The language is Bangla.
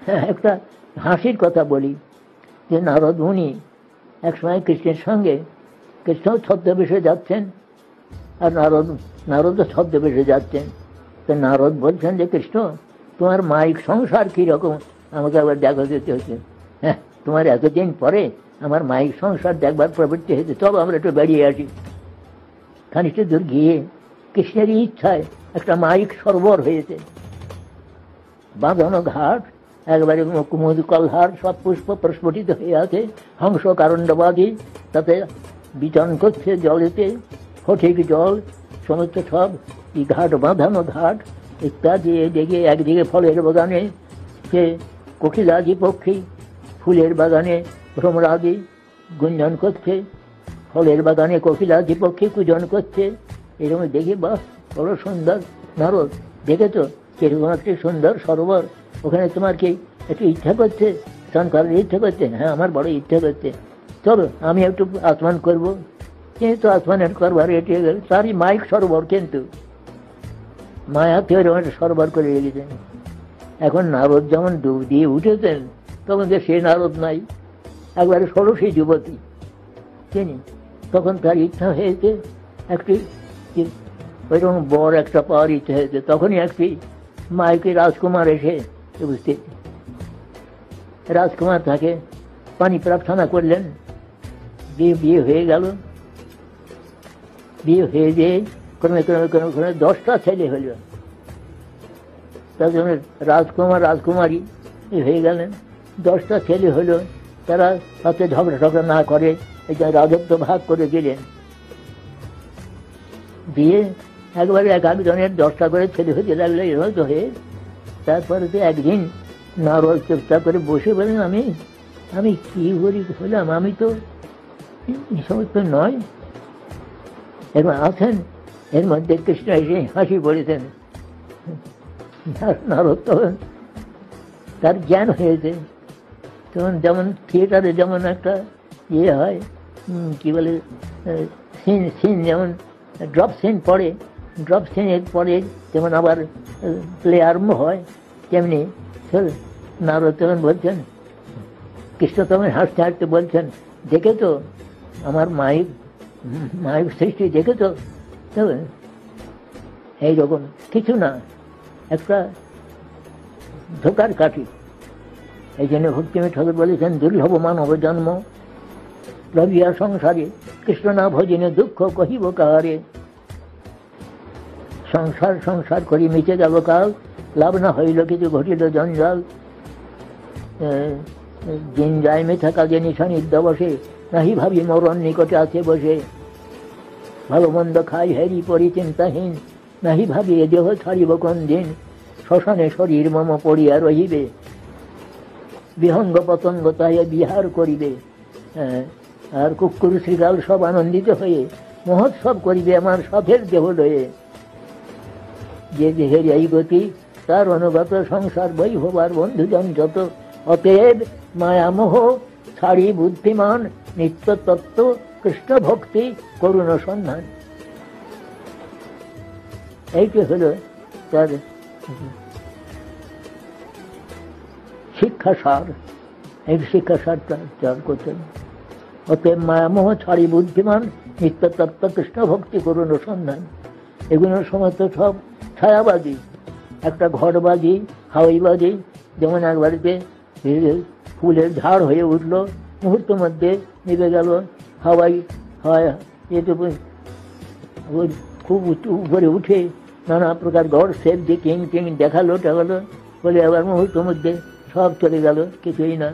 হ্যাঁ, একটা হাসির কথা বলি যে নারদ মুনি একসময় কৃষ্ণের সঙ্গে, কৃষ্ণ ছদ্মবেশে যাচ্ছেন আর নারদও ছদ্মবেশে যাচ্ছেন। তো নারদ বলছেন যে কৃষ্ণ, তোমার মাইক সংসার কিরকম আমাকে আবার দেখা দিতে হচ্ছে। হ্যাঁ, তোমার এতদিন পরে আমার মাইক সংসার দেখবার প্রবৃত্তি হয়েছে, তবে আমরা একটু বেরিয়ে আসি। খানিকটা দূর গিয়ে কৃষ্ণেরই ইচ্ছায় একটা মাইক সরোবর হয়েছে, বাঁধানো ঘাট, একবারে কুমুদ কলহার, সব পুষ্প প্রস্ফুটিত হয়ে আছে, হংস কারণ্ডবাদী তাতে বিচরণ করছে জলেতে, ফটিক জল, সমস্ত সব এই ঘাট, বাঁধানো ঘাট ইত্যাদি। এদিকে একদিকে ফলের বাগানে সে কোকিলাদি পক্ষী, ফুলের বাগানে ভ্রমরাদি গুঞ্জন করছে, ফলের বাগানে কোকিলাদি পক্ষী কুজন করছে। এরকম দেখি বাহ, বড় সুন্দর। নারদ, দেখেছ কিরকম একটি সুন্দর সরোবর, ওখানে তোমার কি একটু ইচ্ছা করছে, স্নান করার ইচ্ছা করছে? হ্যাঁ, আমার বড় ইচ্ছা করছে, চলো আমি একটু আসমান করবো। কিন্তু আসমানের করবার এটি তারই মাইক সরোবর, কিন্তু মায়াতে ওরকম একটা সরোবর করে রেখেছেন। এখন নারদ যেমন ডুব দিয়ে উঠেছেন, তখন যে সে নারদ নাই, একবারে ষোড়শী যুবতী চিনি। তখন তার ইচ্ছা হয়েছে একটি ওইরকম বর একটা পাওয়ার ইচ্ছা হয়েছে। তখনই একটি মাইকে রাজকুমার এসে উপস্থিত। রাজকুমার তাকে পানি প্রার্থনা করলেন, বিয়ে হয়ে গেল। বিয়ে হয়ে যেয়ে ক্রমে ক্রমে ক্রমে ক্রমে 10টা ছেলে হইল। তার জন্য রাজকুমারী হয়ে গেলেন। 10টা ছেলে হইল, তারা তাতে ঝগড়া না করে এটা রাজত্ব ভাগ করে দিলেন। দিয়ে একবারে এক একজনের 10টা করে ছেলে হতে লাগলো, এরকম হয়ে। তারপরে তো একদিন নারদ চেষ্টা করে বসে বলেন, আমি কি করি হলাম, আমি তো এই সমস্ত নয়। এবার আছেন, এর মধ্যে কৃষ্ণ এসে হাসি পড়েছেন। নারদ তখন তার জ্ঞান হয়েছে। তখন যেমন থিয়েটারে যেমন একটা ইয়ে হয়, কি বলে, সিন যেমন ড্রপ সিন পড়ে, ড্রপ সিনের পরে যেমন আবার প্লে আরম্ভ হয়, তেমনি নারদ তখন বলছেন, কৃষ্ণ তখন হাসতে হাসতে বলছেন, দেখেছো আমার মাইক সৃষ্টি, দেখেছো? এইরকম কিছু না, একটা ধোকার কাঠি। এই জন্য ভক্তিমি ঠাকুর বলেছেন, দুর্লভ মানব জন্ম রবিয়া সংসারে, কৃষ্ণ না ভজনে দুঃখ কহিব কাহারে। সংসার করি মিটে গেল কাল, লাভ না হইল কিছু ঘটিল জঞ্জাল। দিন যায় মেথা কাজে নিশানিদ্য বসে, নাহি ভাবি মরণ নিকটে আছে বসে। ভালো মন্দ খাই হেরি পরি চিন্তাহীন, নাহি ভাবি এ দেহ ছাড়িব কোন দিন। শ্মশানে শরীর মম পড়িয়া রহিবে, বিহঙ্গ পতঙ্গ তাই বিহার করিবে। আর কুকুর শ্রীকাল সব আনন্দিত হয়ে মহোৎসব করিবে আমার সাথের দেহ লয়ে। যে দেহের এই গতি তার অনুগত, সংসার বই হবার বন্ধুজন যত। অতএব মায়ামোহ ছাড়ি বুদ্ধিমান, নিত্য তত্ত্ব কৃষ্ণ ভক্তি করুণ সন্ধান। এইটি হল তার শিক্ষাসার। এই শিক্ষাসারটা চার করতেন। অতএব মায়ামোহ ছাড়ি বুদ্ধিমান, নিত্য তত্ত্ব কৃষ্ণ ভক্তি করুণ সন্ধান। এগুলোর সমস্ত সব ছায়াবাজি, একটা ঘরবাজি, হাওয়াইবাজি। যেমন এক বাড়িতে ফুলের ঝাড় হয়ে উঠলো, মুহূর্ত মধ্যে নিভে গেল। হাওয়াই হয় এটুকু খুব উপরে উঠে নানা প্রকার গড় সেপ দিয়ে কিং দেখালো টেখালো, বলে আবার মুহূর্ত মধ্যে সব চলে গেল, কিছুই না।